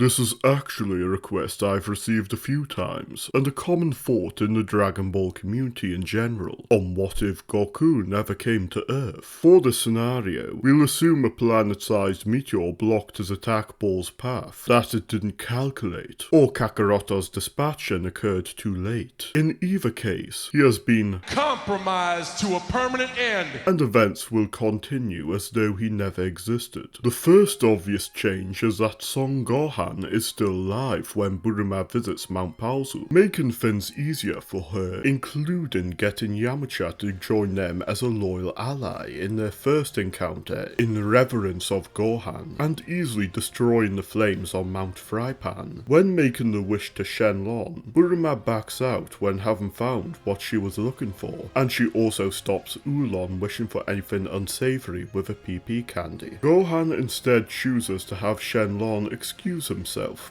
This is actually a request I've received a few times, and a common thought in the Dragon Ball community in general, on what if Goku never came to Earth. For this scenario, we'll assume a planet-sized meteor blocked his attack ball's path, that it didn't calculate, or Kakarotto's dispatching occurred too late. In either case, he has been compromised to a permanent end, and events will continue as though he never existed. The first obvious change is that Son Gohan is still alive when Bulma visits Mount Paozu, making things easier for her, including getting Yamcha to join them as a loyal ally in their first encounter in reverence of Gohan, and easily destroying the flames on Mount Frypan. When making the wish to Shenlong, Bulma backs out when having found what she was looking for, and she also stops Oolong wishing for anything unsavory with a PP candy. Gohan instead chooses to have Shenlong excuse himself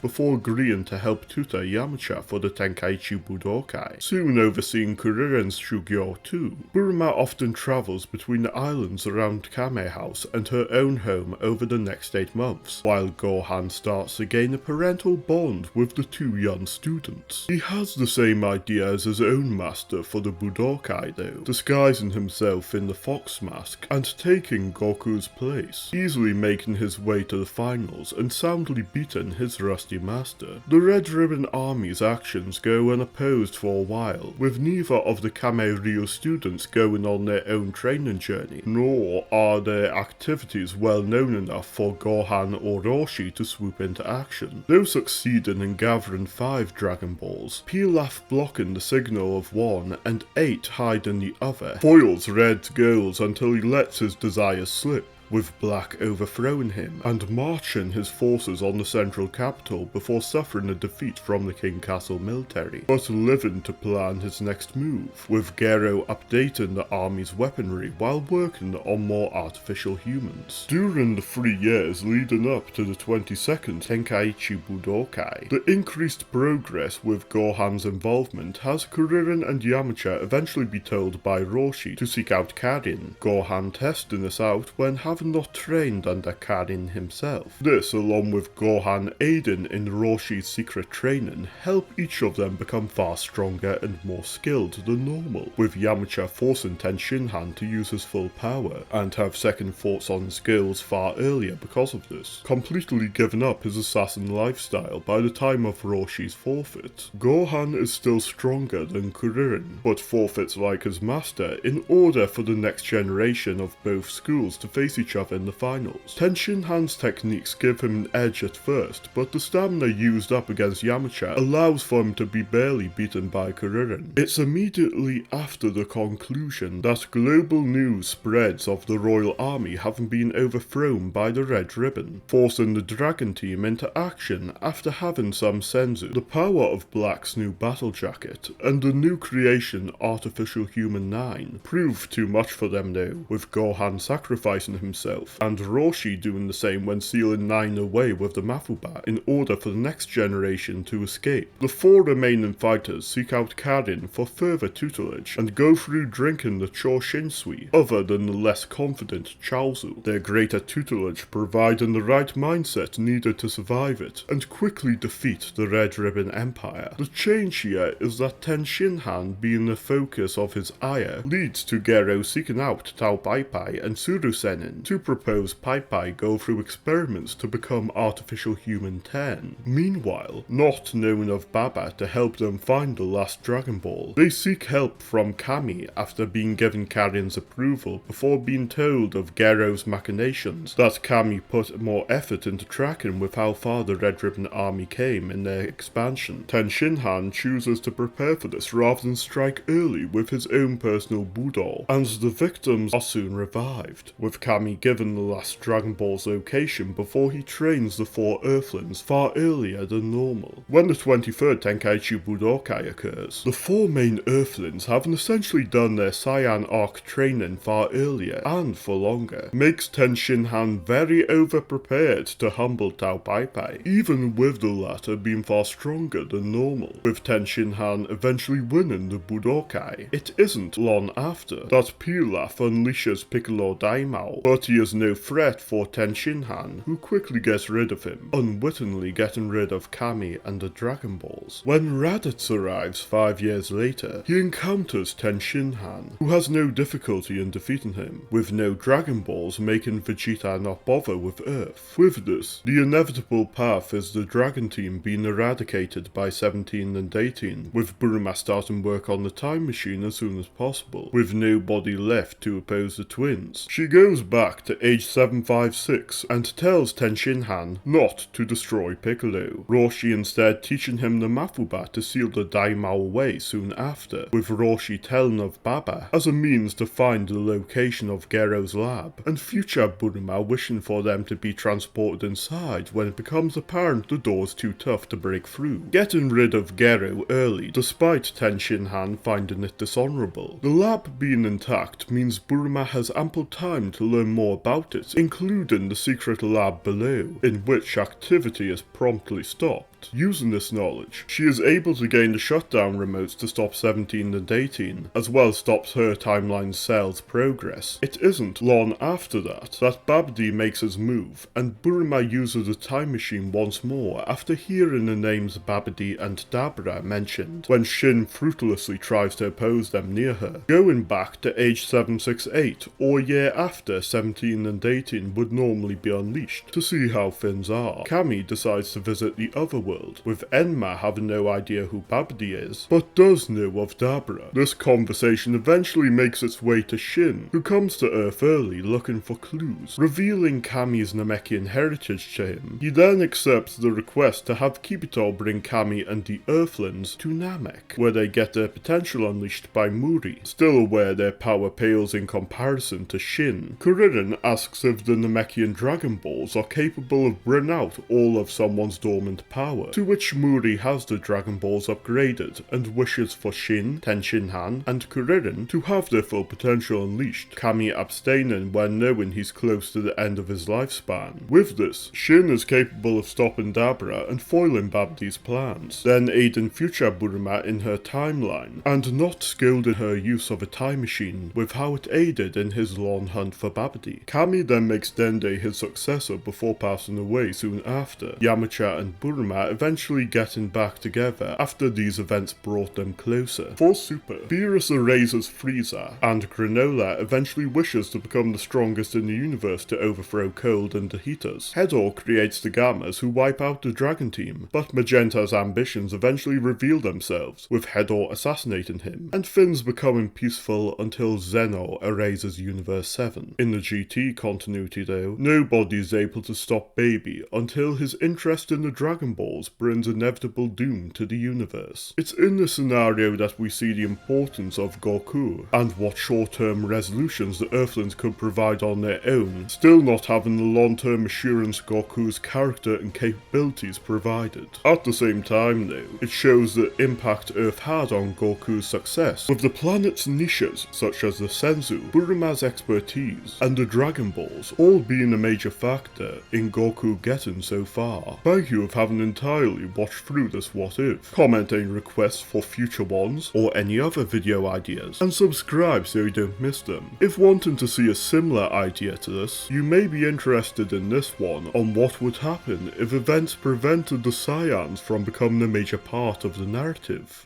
before agreeing to help tutor Yamcha for the Tenkaichi Budokai, soon overseeing Kuririn's Shugyo too. Bulma often travels between the islands around Kame House and her own home over the next 8 months, while Gohan starts to gain a parental bond with the two young students. He has the same idea as his own master for the Budokai though, disguising himself in the fox mask and taking Goku's place, easily making his way to the finals and soundly beating his rusty master. The Red Ribbon Army's actions go unopposed for a while, with neither of the Kame-ryu students going on their own training journey, nor are their activities well known enough for Gohan or Roshi to swoop into action. Though succeeding in gathering 5 Dragon Balls, Pilaf blocking the signal of one and 8 hiding the other, foils Red's goals until he lets his desires slip, with Black overthrowing him and marching his forces on the central capital before suffering a defeat from the King Castle military, but living to plan his next move, with Gero updating the army's weaponry while working on more artificial humans. During the 3 years leading up to the 22nd Tenkaichi Budokai, the increased progress with Gohan's involvement has Kuririn and Yamcha eventually be told by Roshi to seek out Karin, Gohan testing this out when having not trained under Karin himself. This, along with Gohan aiding in Roshi's secret training, help each of them become far stronger and more skilled than normal, with Yamcha forcing Tenshinhan to use his full power, and have second thoughts on his skills far earlier because of this, completely giving up his assassin lifestyle by the time of Roshi's forfeit. Gohan is still stronger than Kuririn, but forfeits like his master in order for the next generation of both schools to face each other in the finals. Tenshinhan's techniques give him an edge at first, but the stamina used up against Yamcha allows for him to be barely beaten by Kuririn. It's immediately after the conclusion that global news spreads of the Royal Army having been overthrown by the Red Ribbon, forcing the Dragon Team into action after having some senzu, the power of Black's new battle jacket, and the new creation Artificial Human 9 proved too much for them though, with Gohan sacrificing himself, and Roshi doing the same when sealing 9 away with the Mafuba in order for the next generation to escape. The 4 remaining fighters seek out Karin for further tutelage and go through drinking the Choshinsui, other than the less confident Chaozu, their greater tutelage providing the right mindset needed to survive it, and quickly defeat the Red Ribbon Empire. The change here is that Tenshinhan being the focus of his ire leads to Gero seeking out Tao Pai Pai and Surusenin to propose Pai Pai go through experiments to become Artificial Human 10. Meanwhile, not knowing of Baba to help them find the last Dragon Ball, they seek help from Kami after being given Karin's approval before being told of Gero's machinations, that Kami put more effort into tracking with how far the Red Ribbon Army came in their expansion. Tenshinhan chooses to prepare for this rather than strike early with his own personal Budo, and the victims are soon revived, with Kami given the last Dragon Ball's location before he trains the 4 Earthlings far earlier than normal. When the 23rd Tenkaichi Budokai occurs, the 4 main Earthlings, having essentially done their Saiyan arc training far earlier and for longer, makes Tenshinhan very over-prepared to humble Tao Pai Pai, even with the latter being far stronger than normal, with Tenshinhan eventually winning the Budokai. It isn't long after that Pilaf unleashes Piccolo Daimao, but but he is no threat for Tenshinhan, who quickly gets rid of him, unwittingly getting rid of Kami and the Dragon Balls. When Raditz arrives 5 years later, he encounters Tenshinhan, who has no difficulty in defeating him, with no Dragon Balls making Vegeta not bother with Earth. With this, the inevitable path is the Dragon Team being eradicated by 17 and 18, with Bulma starting work on the time machine as soon as possible, with nobody left to oppose the twins. She goes back to age 756 and tells Tenshinhan not to destroy Piccolo, Roshi instead teaching him the Mafuba to seal the Daimao away soon after, with Roshi telling of Baba as a means to find the location of Gero's lab, and future Bulma wishing for them to be transported inside when it becomes apparent the door's too tough to break through, getting rid of Gero early despite Tenshinhan finding it dishonorable. The lab being intact means Bulma has ample time to learn more about it, including the secret lab below, in which activity is promptly stopped. Using this knowledge, she is able to gain the shutdown remotes to stop 17 and 18, as well stops her timeline's cell's progress. It isn't long after that Babidi makes his move, and Bulma uses the time machine once more after hearing the names Babidi and Dabra mentioned, when Shin fruitlessly tries to oppose them near her, going back to age 768, or year after 17 and 18 would normally be unleashed, to see how things are. Kami decides to visit the other world, with Enma having no idea who Babidi is, but does know of Dabra. This conversation eventually makes its way to Shin, who comes to Earth early looking for clues, revealing Kami's Namekian heritage to him. He then accepts the request to have Kibito bring Kami and the Earthlings to Namek, where they get their potential unleashed by Muri, still aware their power pales in comparison to Shin. Kuririn asks if the Namekian Dragon Balls are capable of bringing out all of someone's dormant power, to which Muri has the Dragon Balls upgraded and wishes for Shin, Tenshinhan, and Kuririn to have their full potential unleashed, Kami abstaining when knowing he's close to the end of his lifespan. With this, Shin is capable of stopping Dabra and foiling Babidi's plans, then aiding future Bulma in her timeline, and not skilled in her use of a time machine with how it aided in his long hunt for Babidi. Kami then makes Dende his successor before passing away soon after, Yamcha and Bulma eventually getting back together after these events brought them closer. For Super, Beerus erases Frieza, and Granola eventually wishes to become the strongest in the universe to overthrow Cold and the Heaters. Hedor creates the Gammas who wipe out the Dragon Team, but Magenta's ambitions eventually reveal themselves, with Hedor assassinating him, and things becoming peaceful until Zeno erases Universe 7. In the GT continuity though, nobody is able to stop Baby until his interest in the Dragon Balls brings inevitable doom to the universe. It's in this scenario that we see the importance of Goku, and what short-term resolutions the Earthlings could provide on their own, still not having the long-term assurance Goku's character and capabilities provided. At the same time though, it shows the impact Earth had on Goku's success, with the planet's niches such as the Senzu, Bulma's expertise, and the Dragon Balls all being a major factor in Goku getting so far. Thank you for having entirely watched through this What If. Comment any requests for future ones, or any other video ideas, and subscribe so you don't miss them. If wanting to see a similar idea to this, you may be interested in this one on what would happen if events prevented the Saiyans from becoming a major part of the narrative.